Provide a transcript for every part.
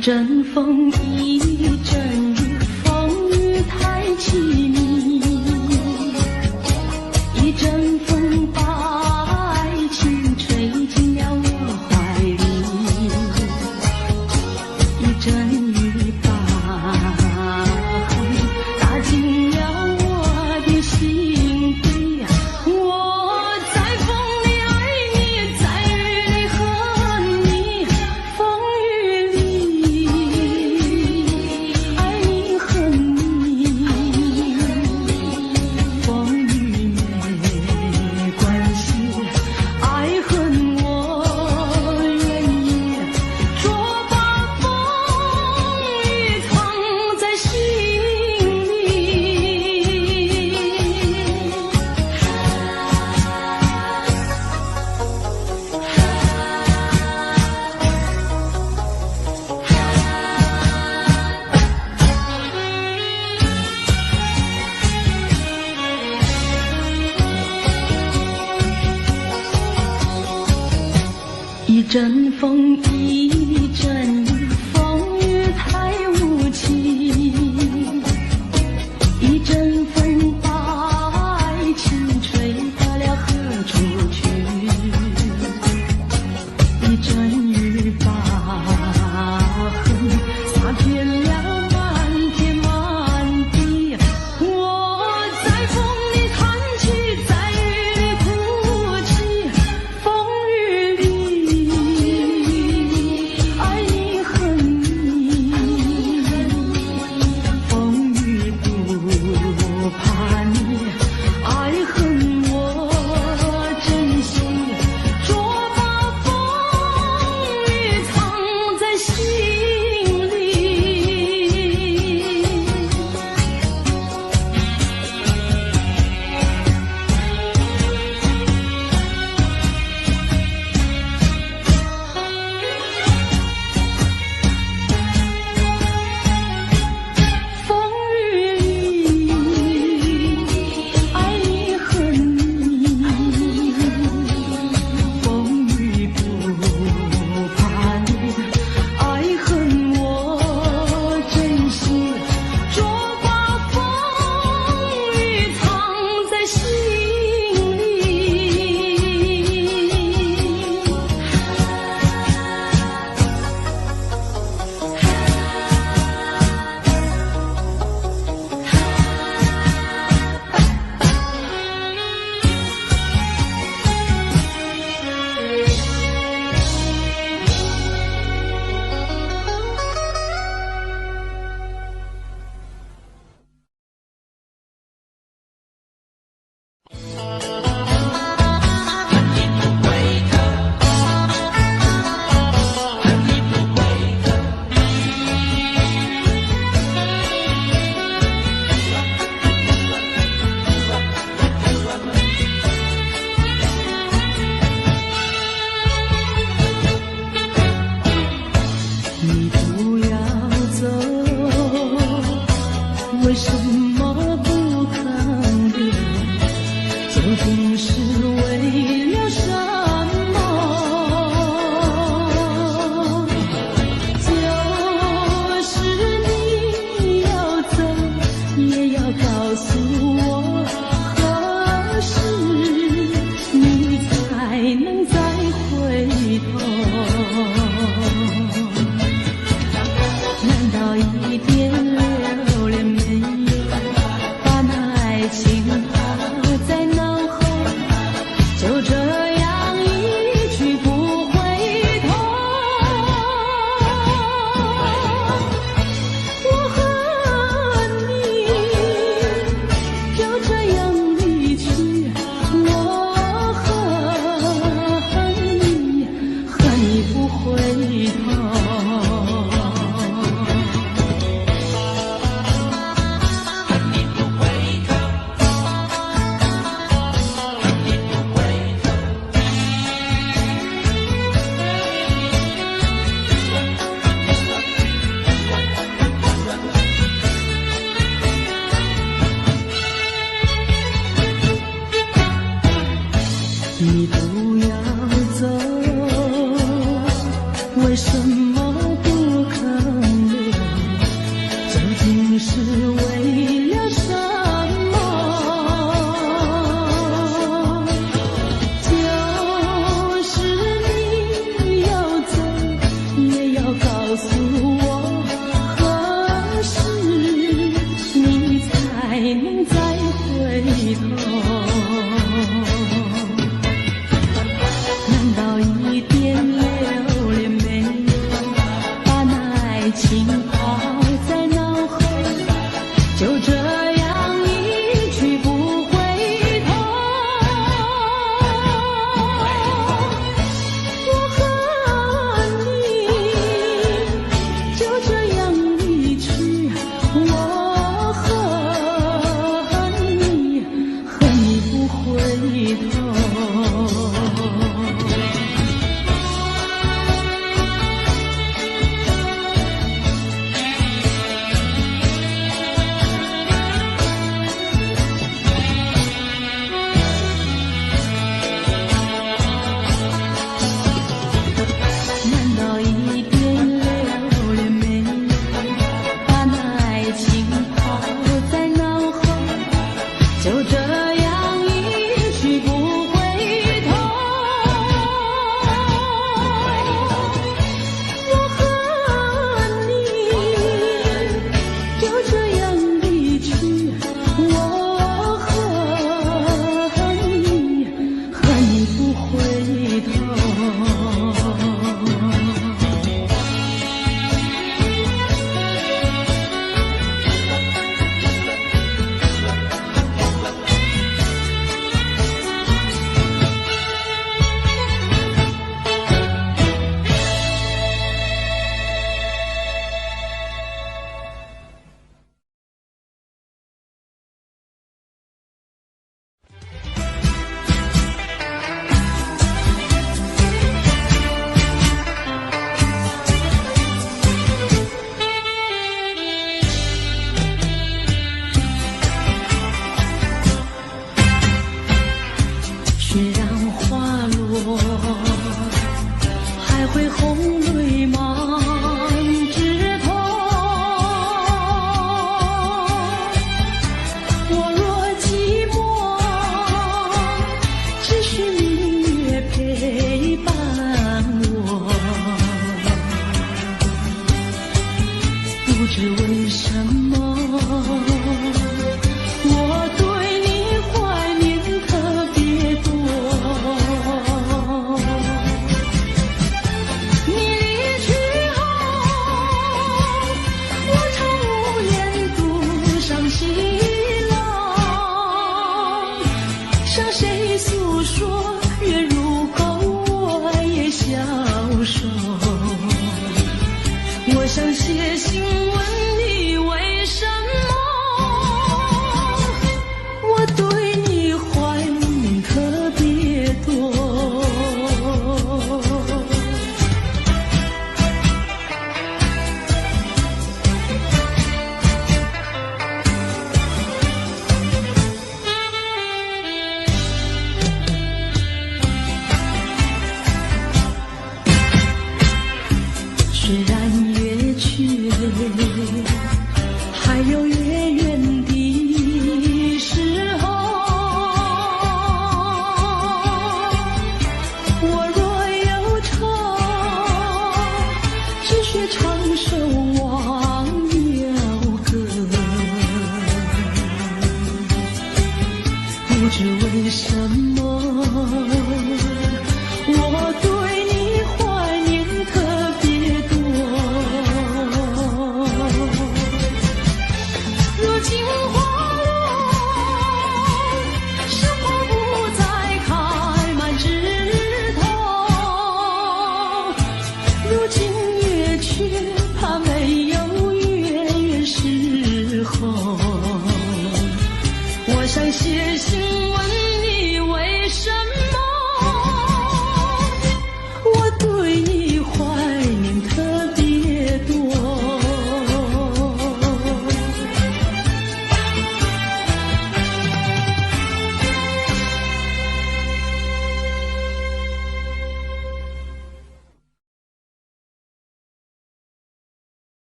阵风，一阵雨，风雨太凄迷。一阵风把爱情吹进了我怀里，一阵雨把恨打进了我的心底。我在风里爱你，在雨里恨你，风雨里爱你恨你，风雨没关系，爱恨我愿意，捉把风雨藏在心里。一阵风，一阵雨，风雨太无情。一阵风把爱情吹到了何处去？一阵雨把恨洒遍了满天满地。我在风里叹气，在雨里哭泣，风雨里爱你恨你，风雨不怕你，爱恨我珍惜，捉把风雨藏在心里。风雨里爱你恨你，风雨不怕你，爱恨我珍惜，捉把风雨藏在心里。你不要走，为什么不肯留？究竟是为了什么？就是你要走，也要告诉我，何时你才能再回头？难道一点留恋没有，把那爱情抛在脑后，就这样一去不回头？我恨你，就这样离去，我恨你，恨你不回头。你不要走，为什么不肯头？难道一点留恋没有，把那爱情抛在脑后，就这样一去不回头？我和你就这样离去，我和你不回头。难道一点留恋没有，把那爱情抛在脑后，就这样一去不回头？我和你就这样离去，我和你不回头。雪让花落，还会红泪满枝头。我若寂寞，只需明月陪伴我。不知为什么，我对你怀念特别多。你离去后，我常无言独伤心浪，向谁诉说？月如钩，我也消瘦。我想写信问你为什么，我对你怀念特别多。虽然月缺，还有月圆的时候。我若忧愁，只需唱首忘忧歌。不知为什么，我对你怀念特别多。如今花落，是花不再开满枝头。如今月缺，怕没有月圆时候。我想写信问你为什么，我对你怀念特别多。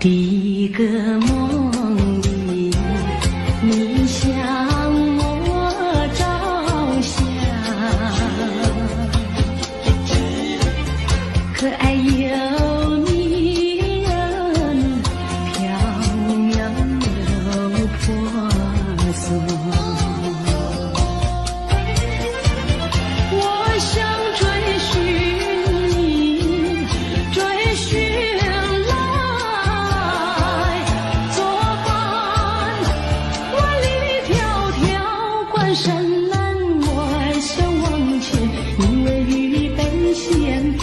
第一个梦里，你向我照相，可爱又迷人，缥缈又婆娑。我想追寻你，追寻来作伴。万里迢迢关山难，我想往前，你为预备先发。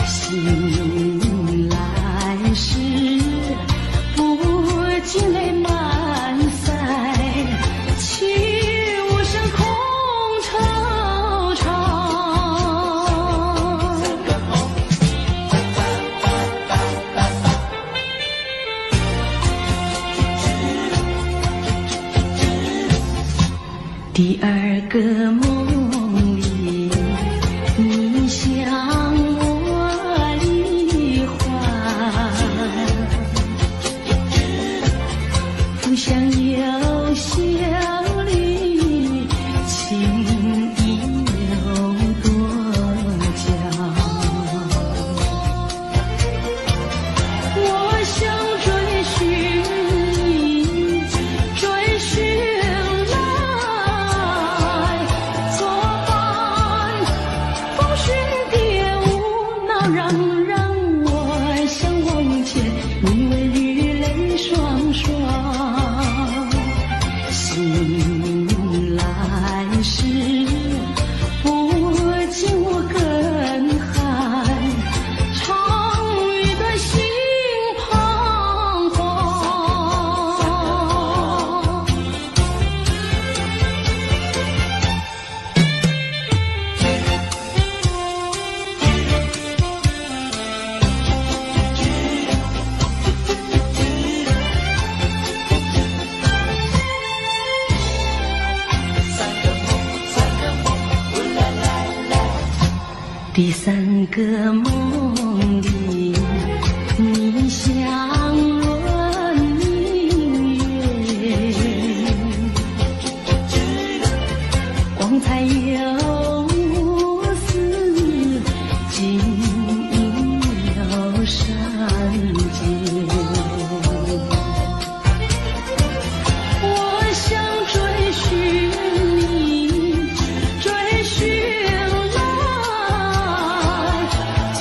醒来时，不禁泪满腮，泣无声空惆怅。第二个梦里，你向我离怀，浮想又笑里，情意有多娇。我想追寻你，追寻来作伴。风雪蝶舞闹嚷嚷，我想往前，你为绿泪双双。醒来时，不禁我更寒，长雨的心彷徨。第三个梦里，你向我明月，光彩又无私，晶莹又善洁。我想追寻你，追寻来作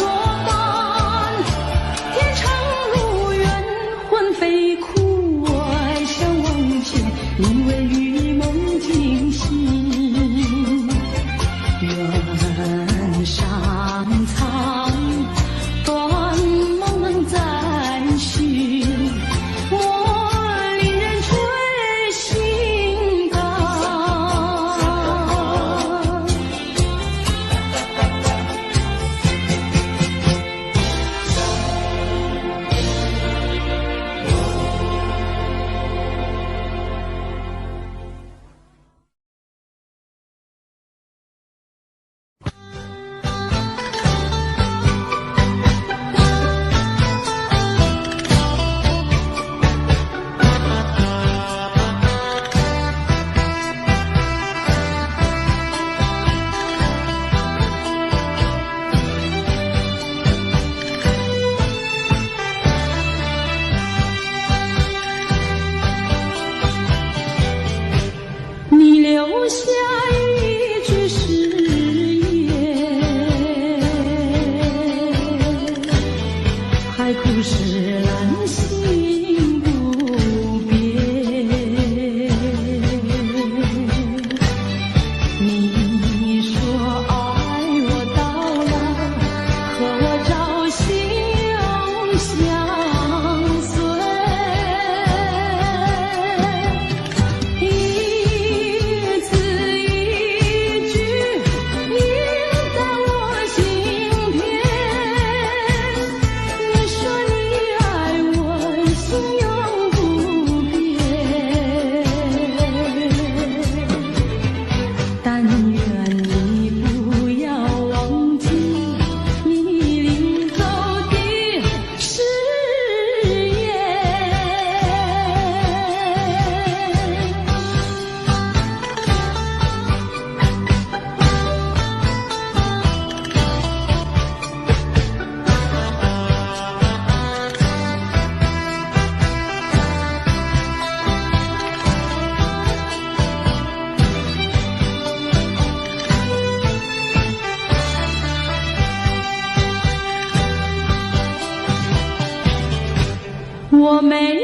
我没有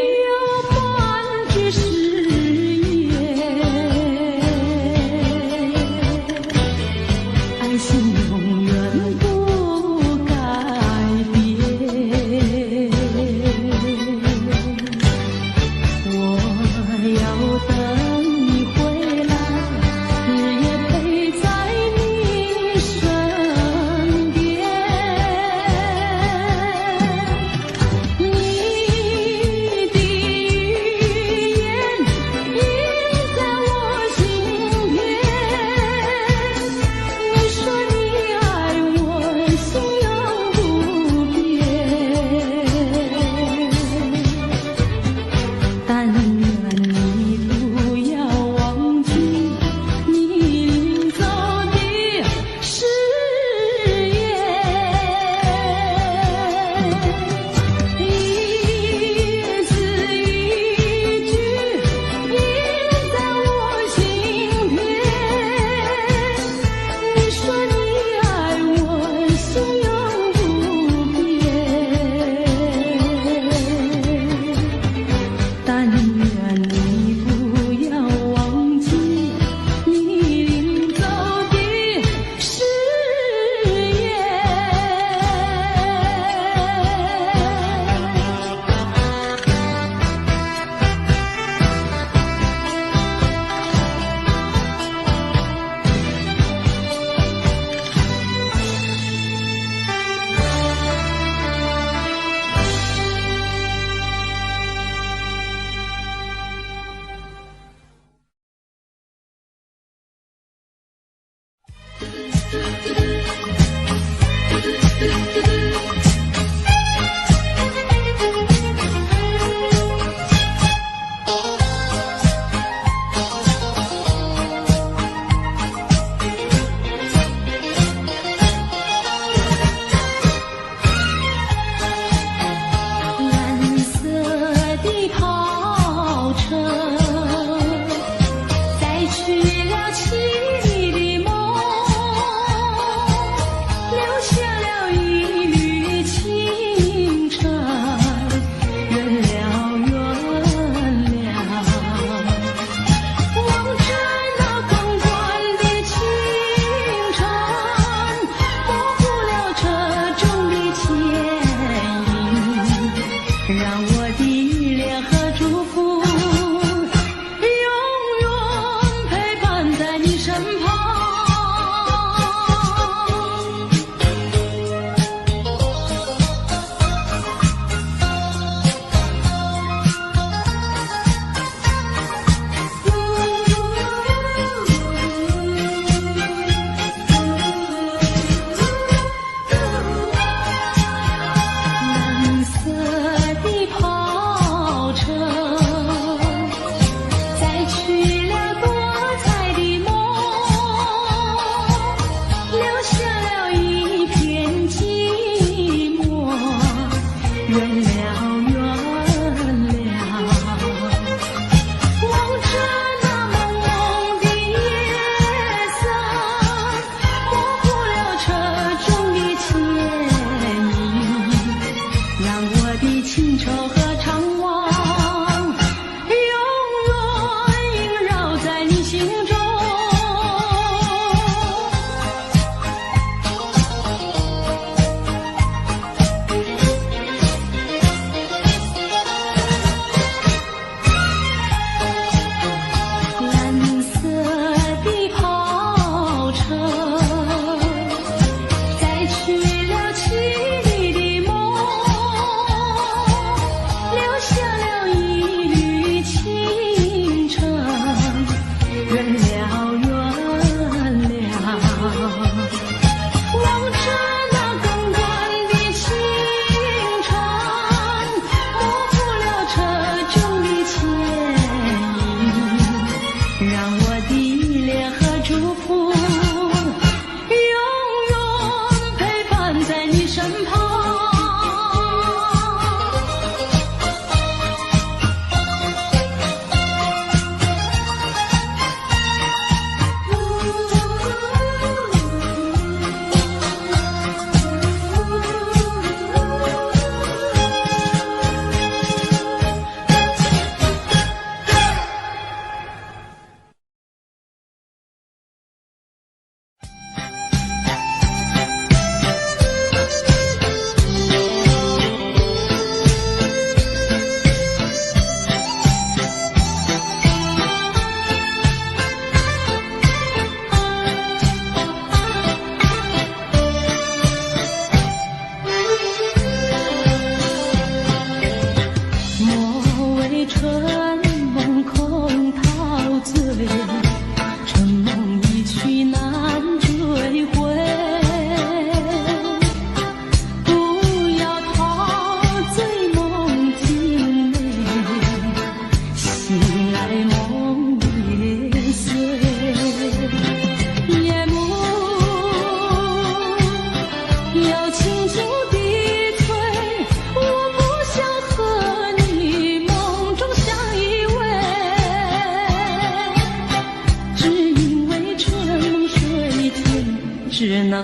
半句誓言，爱情永远不改变。我要等你回来，日夜陪在你身边。你的语言印在我心田，你说你爱我，心永不变。但愿你不要忘记你临走的誓言，一字一句印在我心田。你说你爱我，心永不变。但愿你不要忘记你临走的誓言。蓝色的跑车载去了七里的梦，留下了一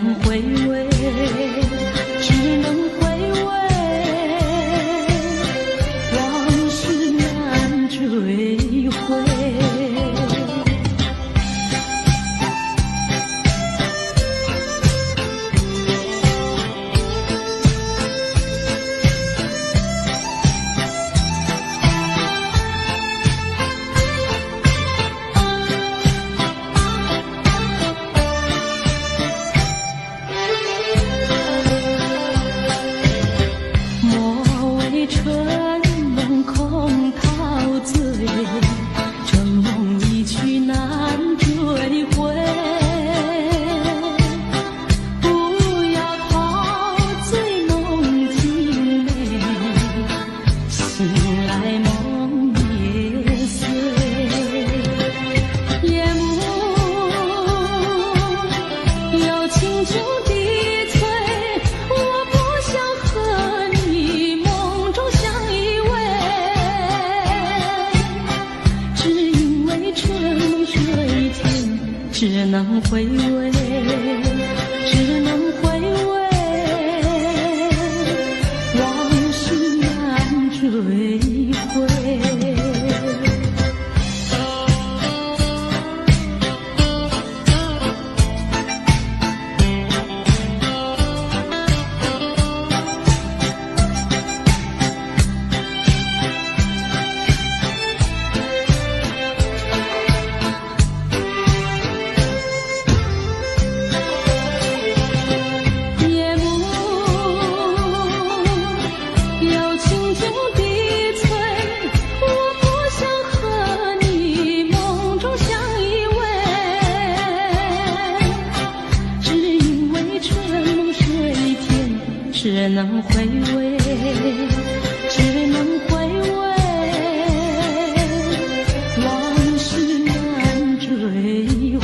能回味，只能回味，往事难追回。只能回味，只能回味，往事难追回。只能回味，只能回味，往事难追回。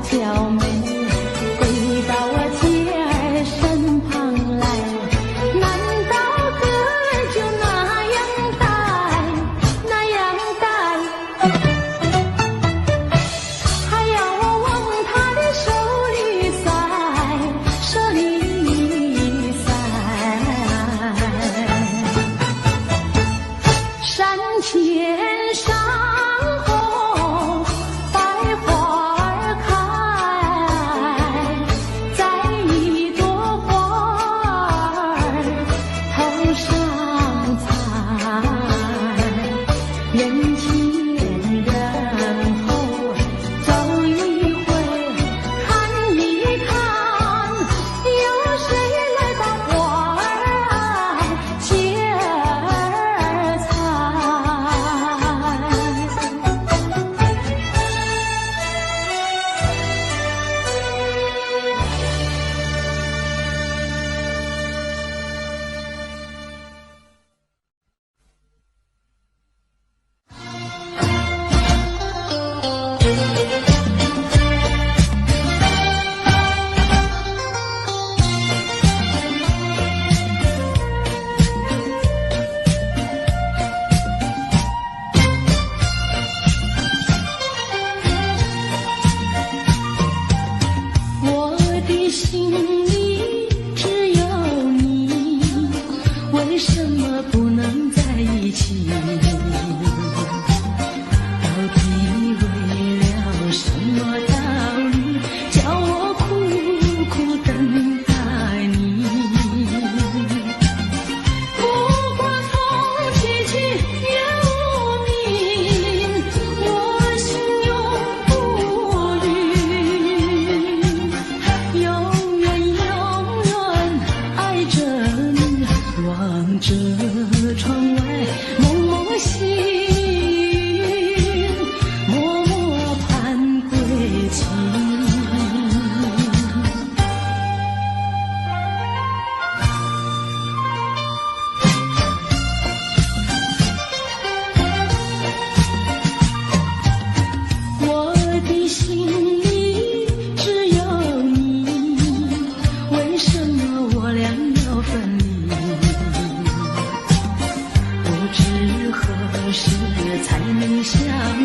娇美，回到我姐儿身旁来。难道歌儿就那样带，那样带？还要我往她的手里塞，手里塞。山前山后百花儿开，在一朵花儿头上采。人前人后走一回，看一看，有谁来把花儿接儿采？我的心里只有你，为什么不能在一起？到底为了什么道理，叫我苦苦等待你？不管风起起月无明，我心永不渝。永远永远爱着你，望着窗外蒙蒙细雨，默默盼归期。我的心里只有你，为什么我俩要分离？不知何时才能相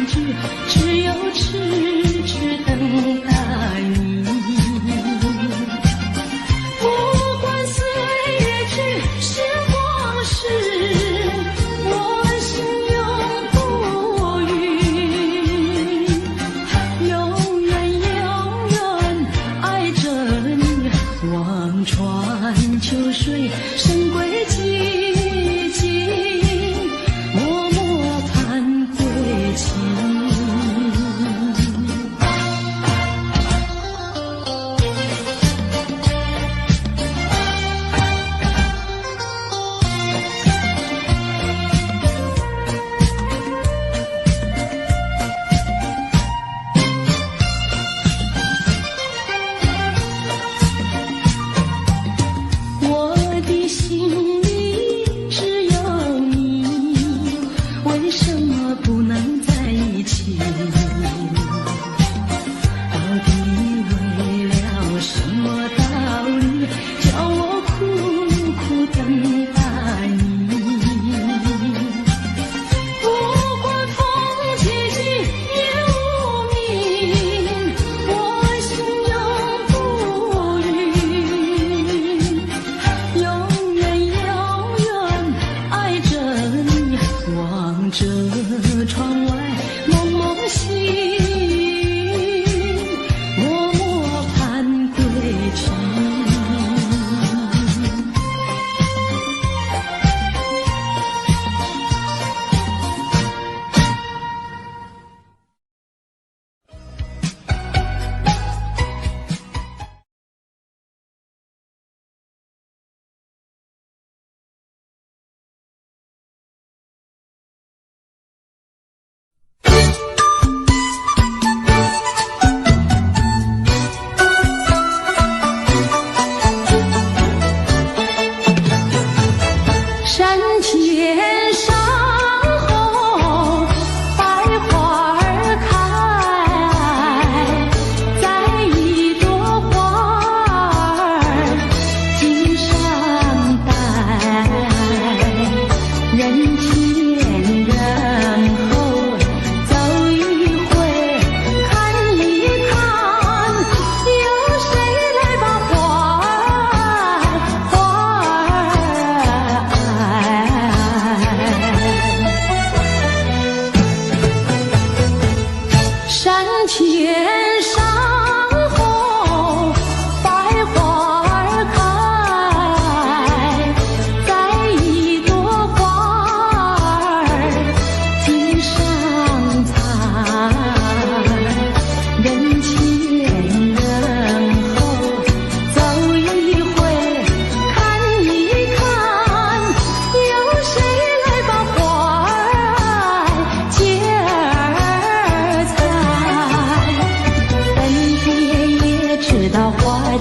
聚，只有痴痴等待你。不管岁月去，时光逝，我心永不渝。永远永远爱着你，望穿秋水，深归寂静，默默盼归期。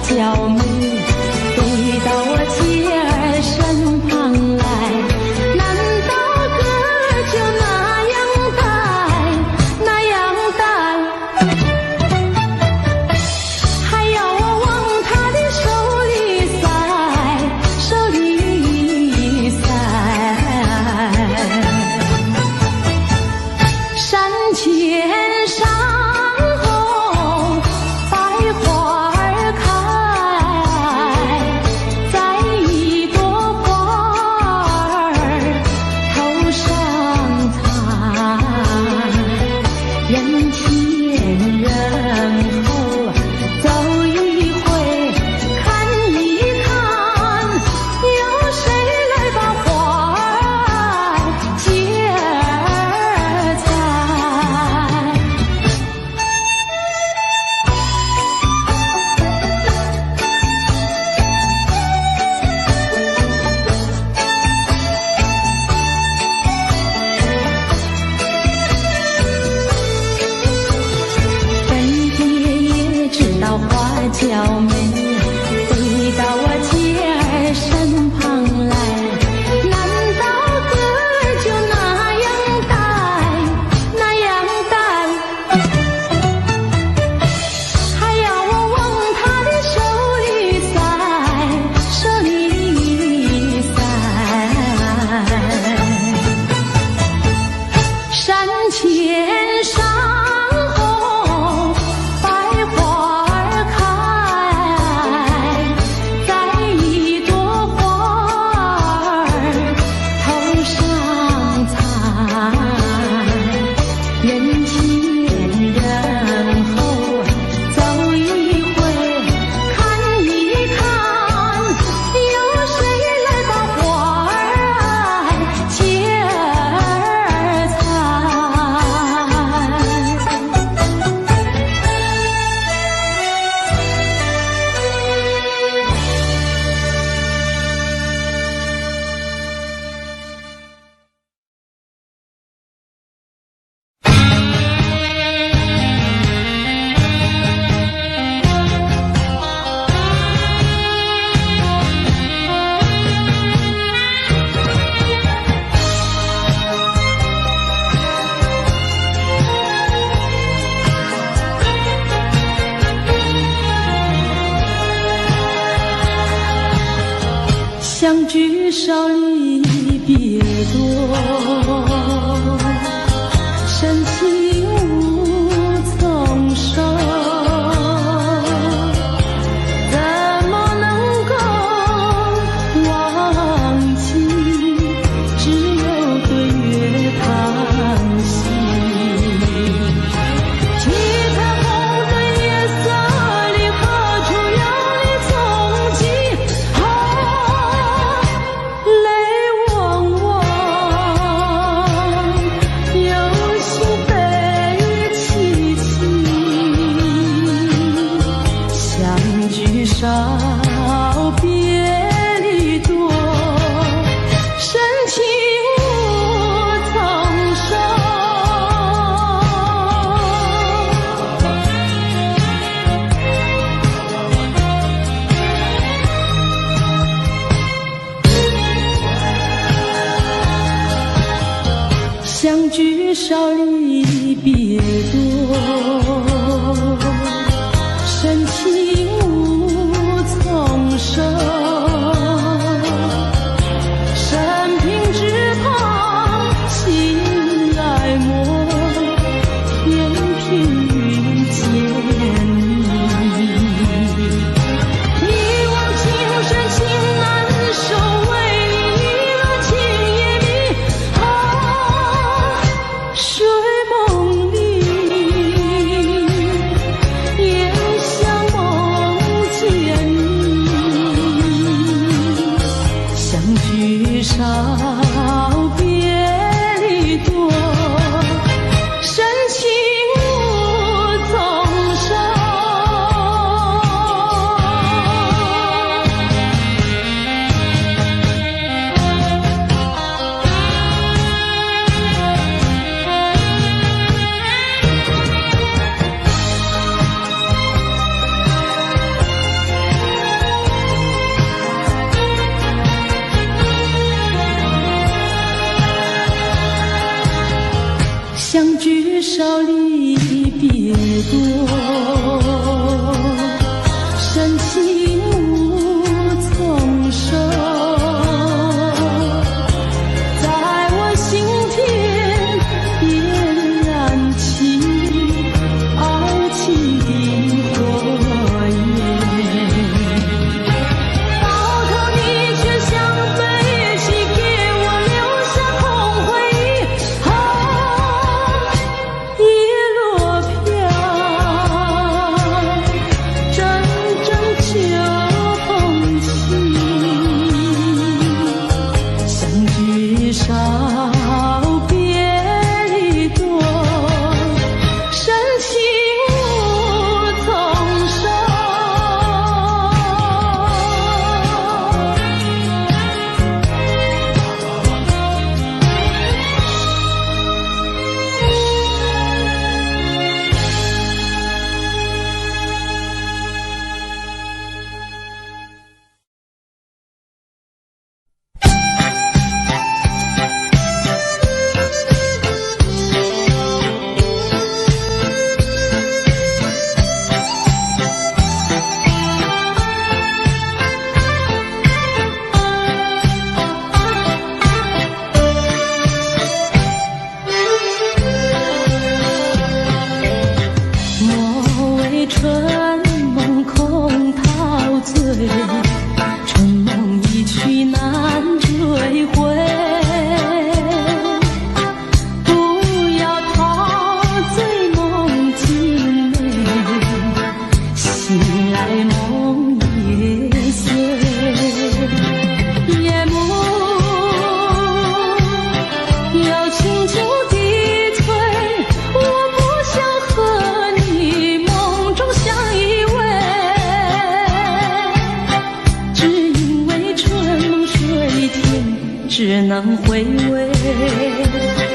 娇美，飞到我姐儿身旁来。难道哥就那样带，那样带？还要我往他的手里塞，手里塞。山前山后百花儿开，在一朵花儿头上采，人前人后走一回看一看，有谁来把花儿接儿采？本爹也知道花娇美，飞到我姐儿身旁来。难道哥就那样带，那样带？还要我往他的手里塞，手里塞。山前山后百花儿开，在一朵花儿头上采，人前人后走一回看一看，有谁来把花儿接儿采？相聚少离别多，深情无从收，怎么能够忘记？只有对月叹息。几彩虹的夜色里，何处有你踪迹？泪别多，深情无从收，在我心田点燃起傲气的火焰。到头你却像废弃，给我留下空回忆。叶落飘，阵阵秋风起，相聚少，别离多，深情无从收。莫为春梦空陶醉，春梦一去难追回。不要陶醉梦境美，醒来梦也碎。夜幕要轻轻地催，我不想和你梦中相依偎，只因为春梦水天，只能回味，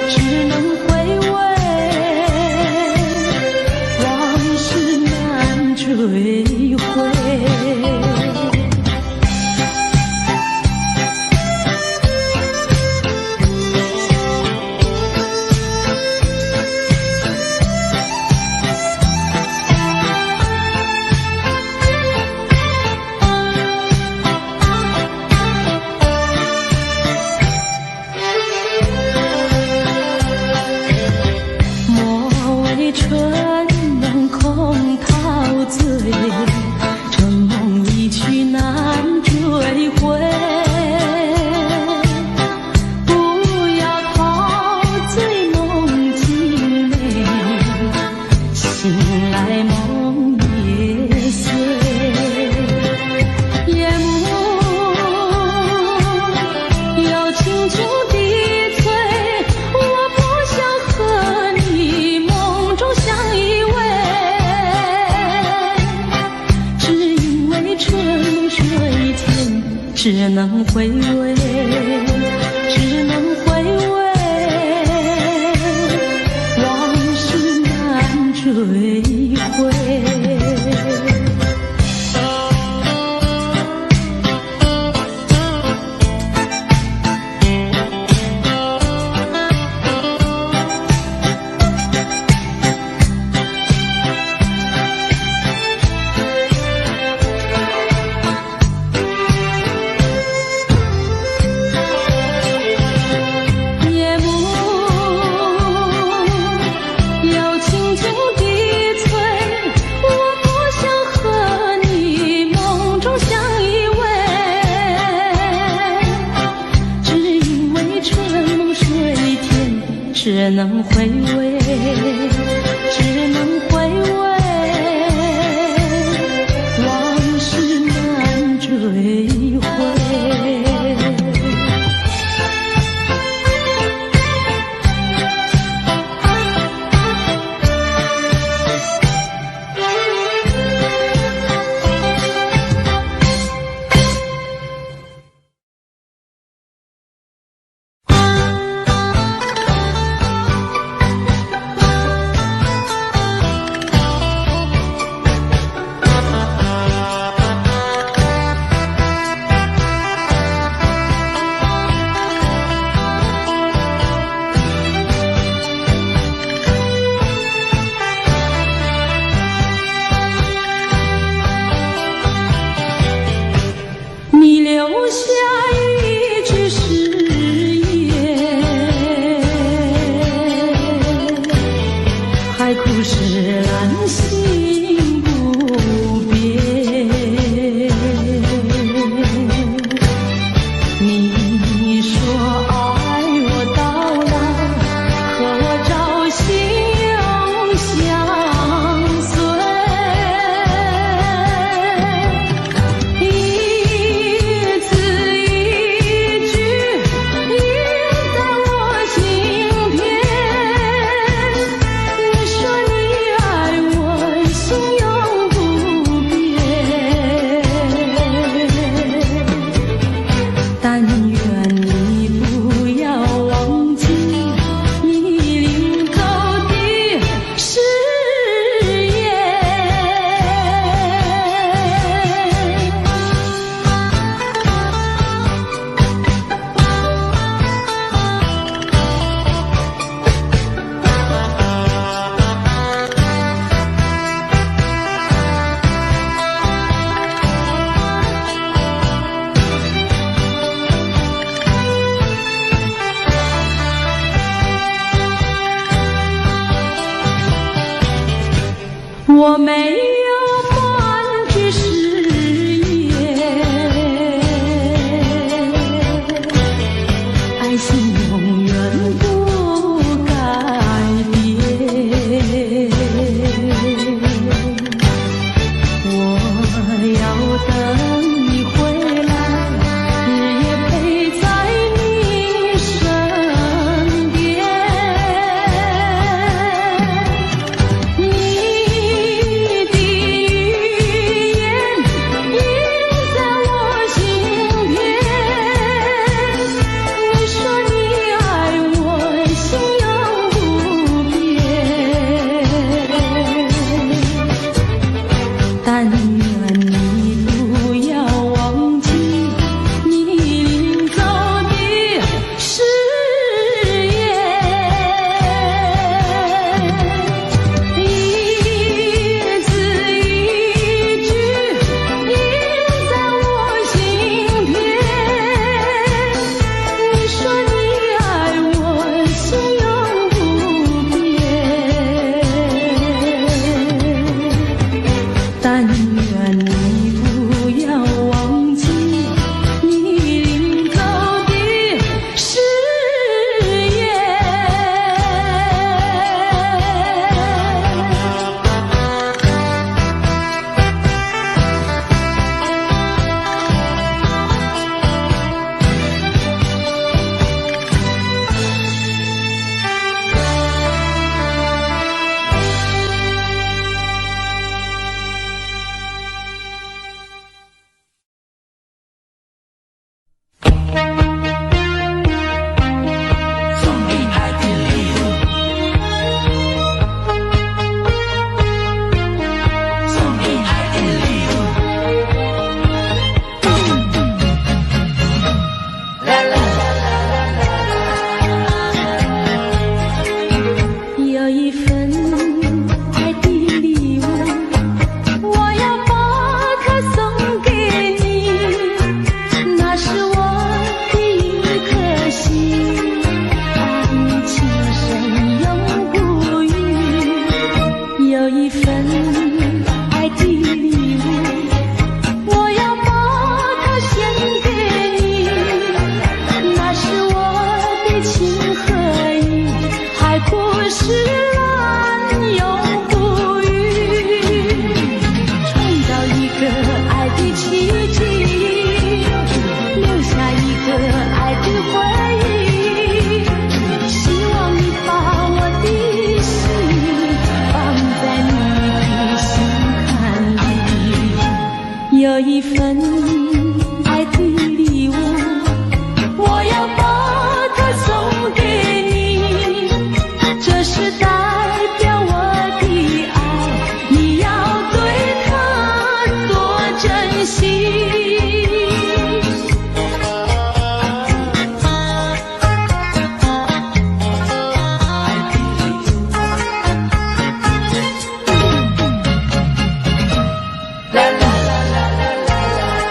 只能回味，往事难追回。莫为春梦空陶醉，春梦一去难追回。不要陶醉梦境美，醒来梦也碎。夜幕要轻轻地催，我不想和你梦中相依偎，只因为春梦水天，只能回味，只能回味，往事难追回。夜幕要轻轻地催，我不想和你梦中相依偎，只因为春梦水天，只能回味，只能回味，往事难追回。是兰心不变。你说爱我到老，和我朝夕永相随，一字一句印在我心田。你说你爱我，心永不变，但愿你不要忘记你领走的誓言。我没有半句誓言，爱情永远不改变。我要等你回来，日夜陪在你身边。你的语言印在我心田。你说你爱我，心永不变，但愿你不要忘记你领走的誓言。一字一句印在我心田。你说你爱我，心永不变，但愿你不要忘记你领走的誓言。送你爱的礼物，送你爱的礼物。啦啦有一份爱的礼物，我要把它送给你，那是我的一颗心，爱你情深永不渝。有一份爱的礼物，我要把它献给你，那是我的情和意，海枯石烂永不渝。创造一个爱的奇迹，留下一个爱的回忆。希望你把我的心放在你的心坎里。有一份爱的礼物，我要把它送给你，这是代表我的爱，你要对它多珍惜。啦啦啦啦啦啦啦。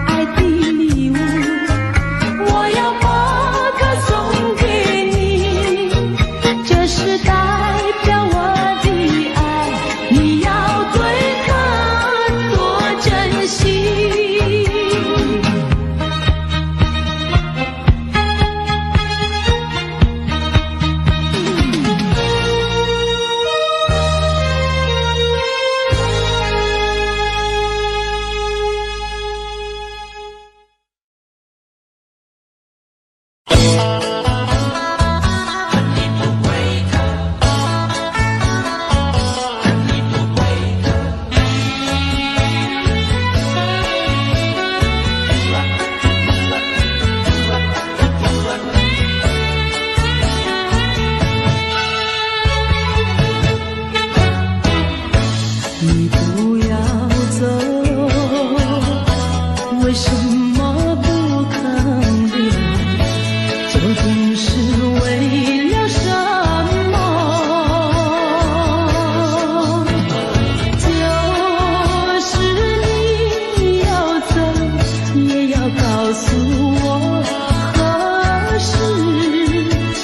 爱的礼物，我要把歌送给你，这是代表我的爱，你要对它多珍惜。你不要走，为什么不肯留？究竟是为了什么？就是你要走，也要告诉我，何时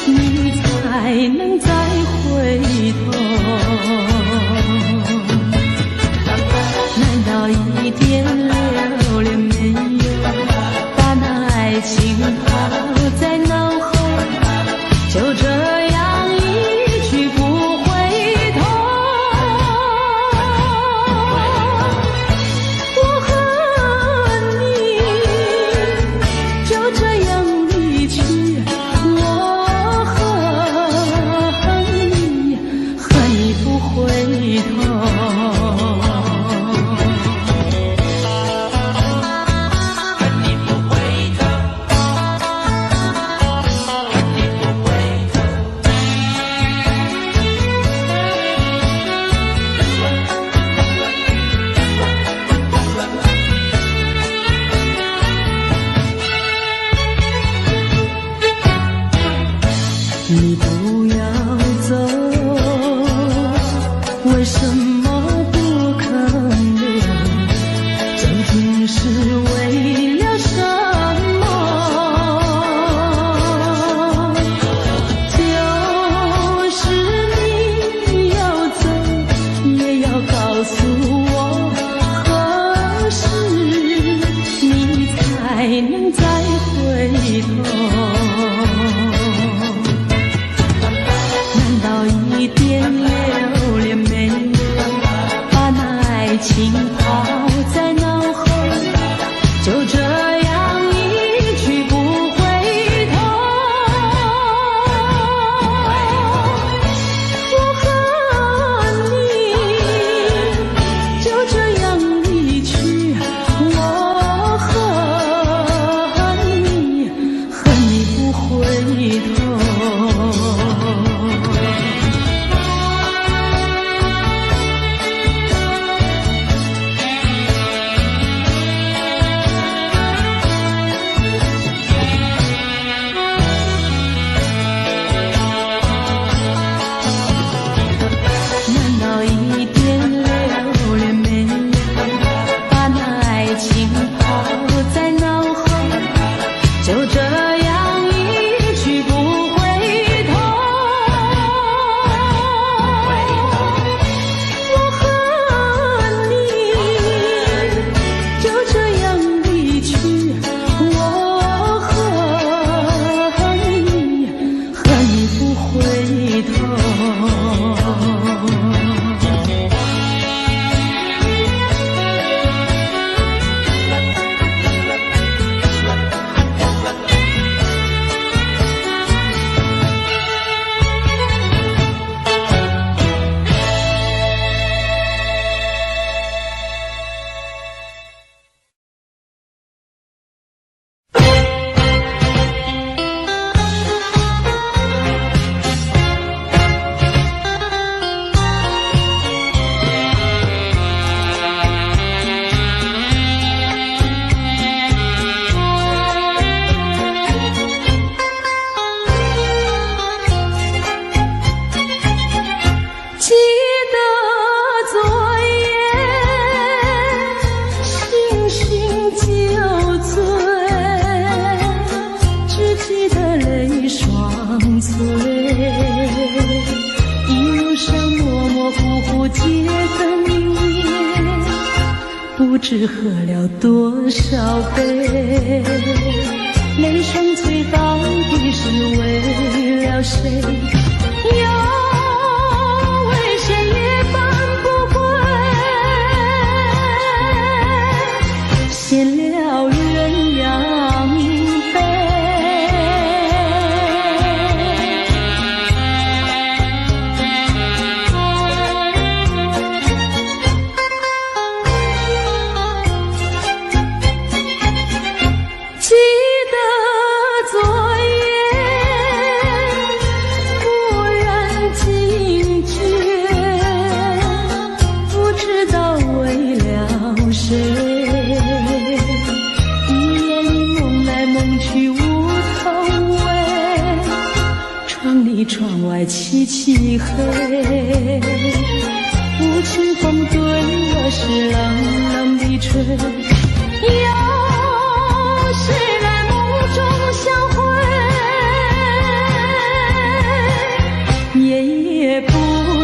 你才能再回头？难道一点留恋没有，把那爱情抛在脑后，就这样一去不回头？我和你就这样离去，我和你不回头。你不要走，为什么不肯留？究竟是为了什么？就是你要走，也要告诉我，何时你才能再回头？一点留恋没有，把那爱情抛在脑后，就这样一去不回头。我和你就这样离去，我和你酒醉，只记得泪双垂。一路上模模糊糊街灯夜，不知喝了多少杯。泪双垂到底是为了谁？有为谁也挽不回，献了鸳鸯杯。记得昨夜蓦然惊觉，不知道为了谁。一夜里梦来梦去无头尾，窗里窗外凄凄黑。无情风对我是冷冷地吹。有谁来梦中相会，夜夜不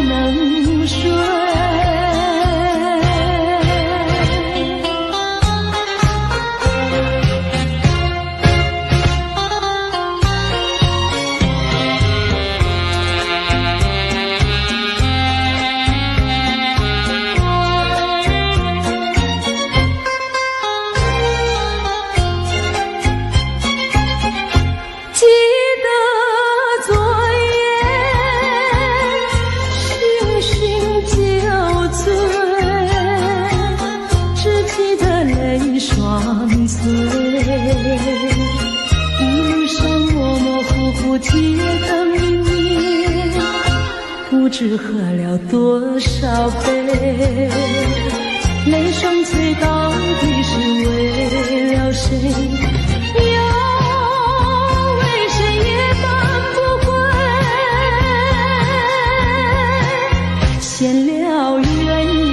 能睡。记得昨夜醺醺酒醉，只记得泪双垂。一路上模模糊糊街灯夜，不知喝了多少杯。泪双垂到底是为了谁？有为谁也挽不回，献了鸳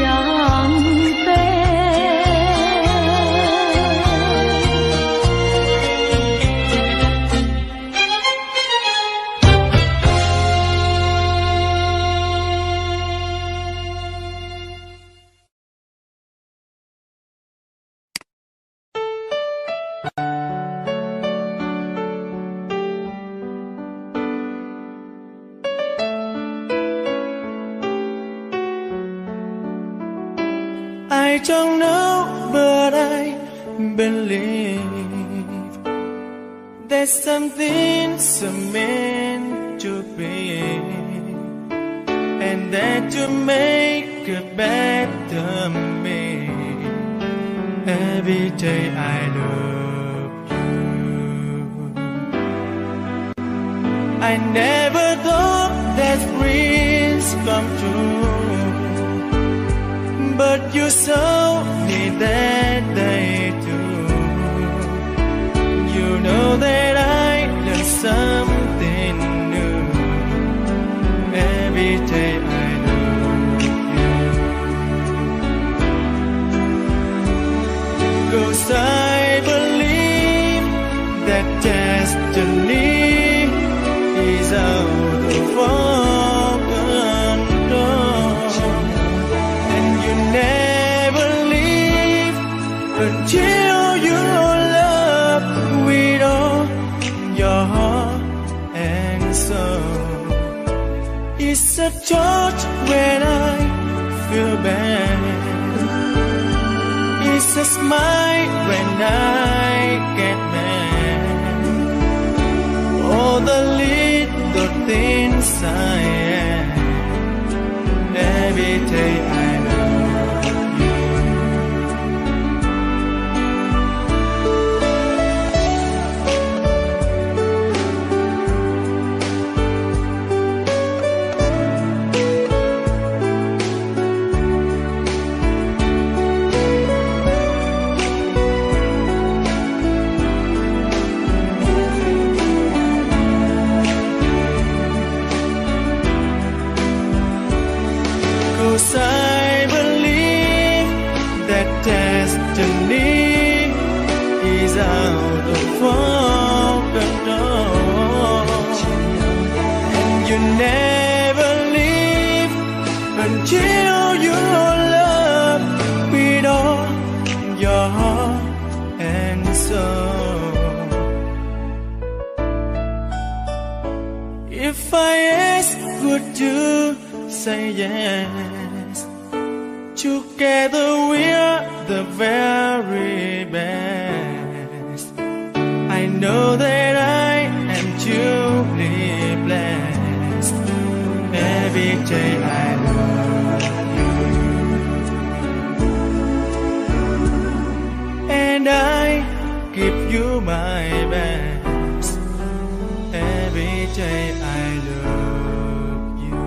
鸯杯。I don't know, but I believe there's something so meant to be, and that you make a better me. Every day I love you. I never thought that dreams come true, but you saw me that day too. You know that I learned something new. Every day I love you. 'Cause I believe that destiny is out of our control, and you never leave until you love with all your heart and soul. It's a touch when I feel bad, it's a smile when I get mad. All the little things I am. Every day I love you. is out of open door, and you never leave until your love with all your heart and soul. If I ask, would you say yes? Together we're the very best. I know that I am truly blessed. Every day I love you, and I give you my best. Every day I love you.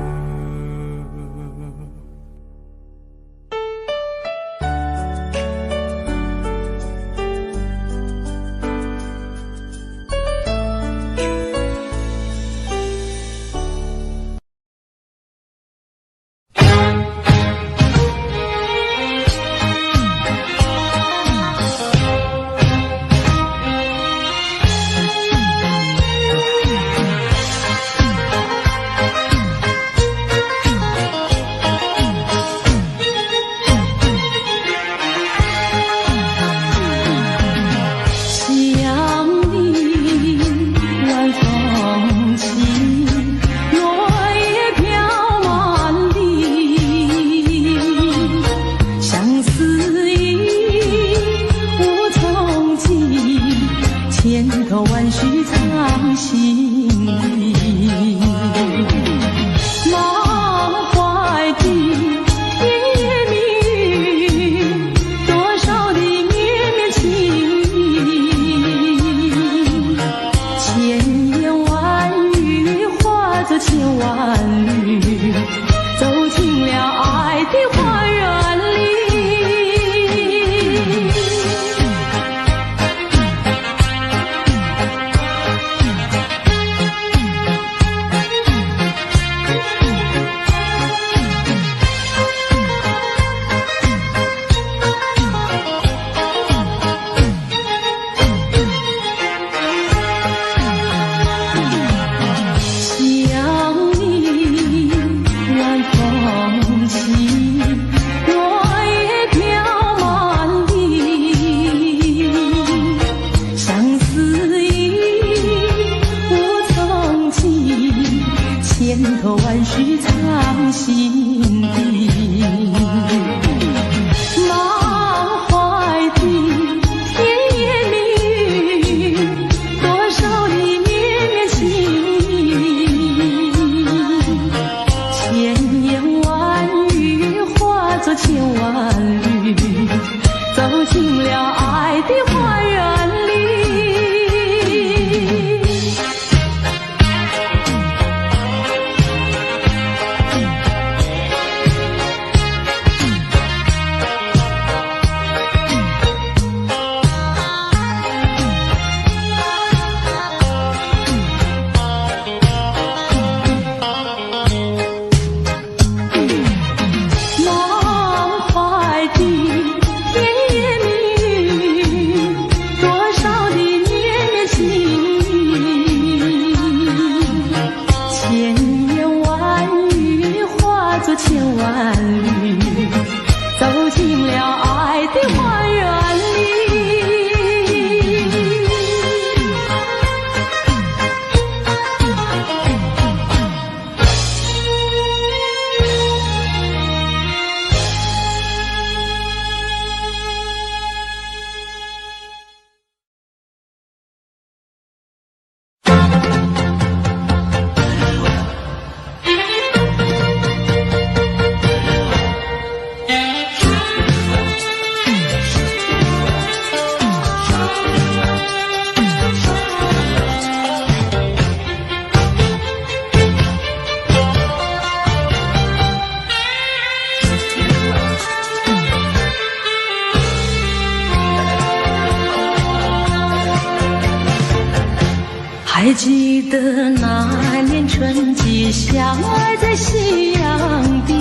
还记得那年春季相爱在夕阳地，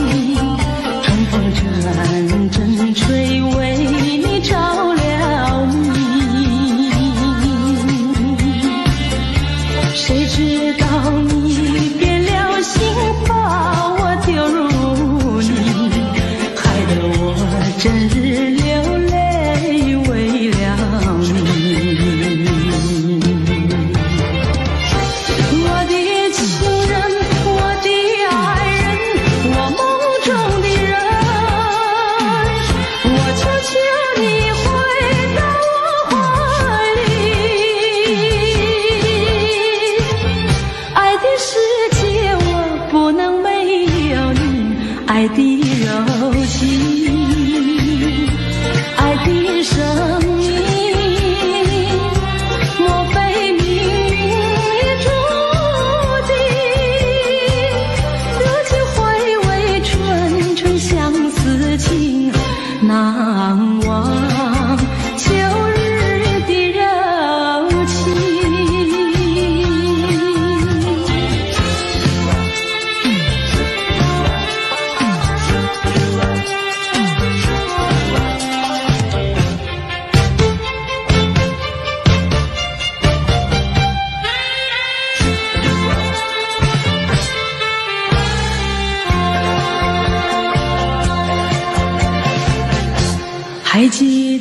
春风阵阵吹，为你着了迷。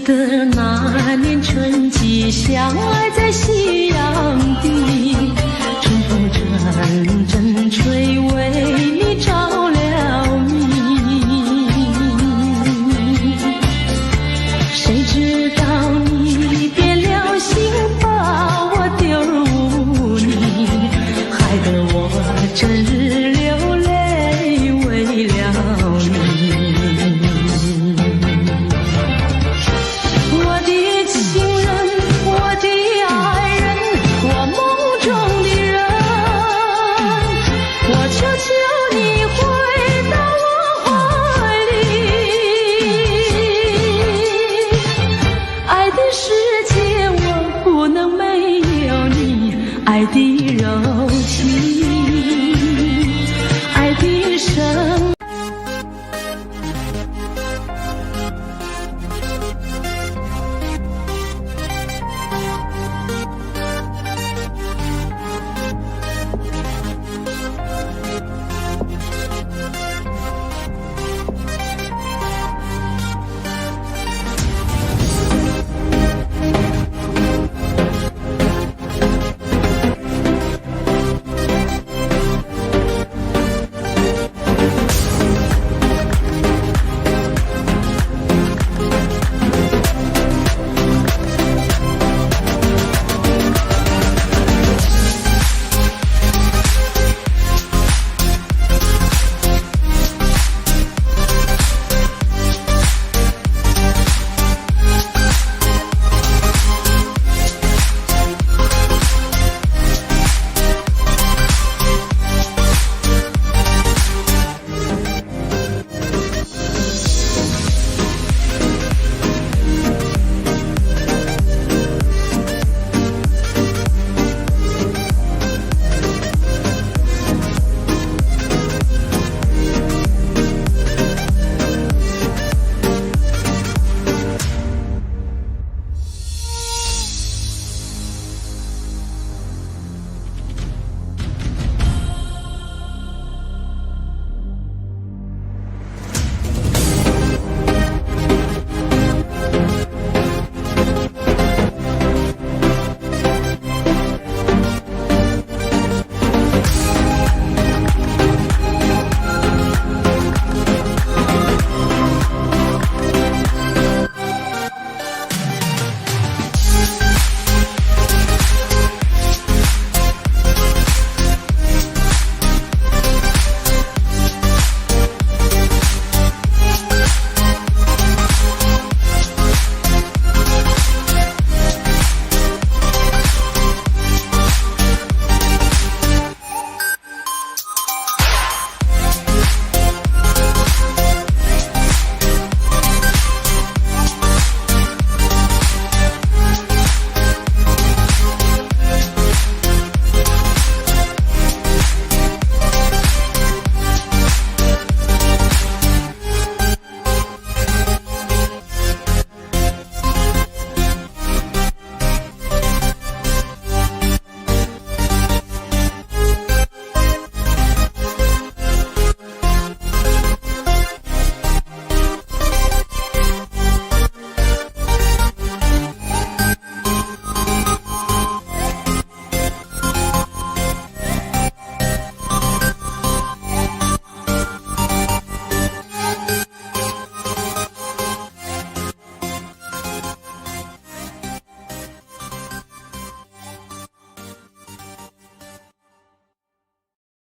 得那年春季相爱在夕阳底，春风阵阵吹，为你着了迷。谁知道你变了心，把我丢入泥，害得我整日流泪为了你。我的情人，我的爱人，我梦中的人，我求求你回到我怀里。爱的世界我不能没有你，爱的柔情，爱的深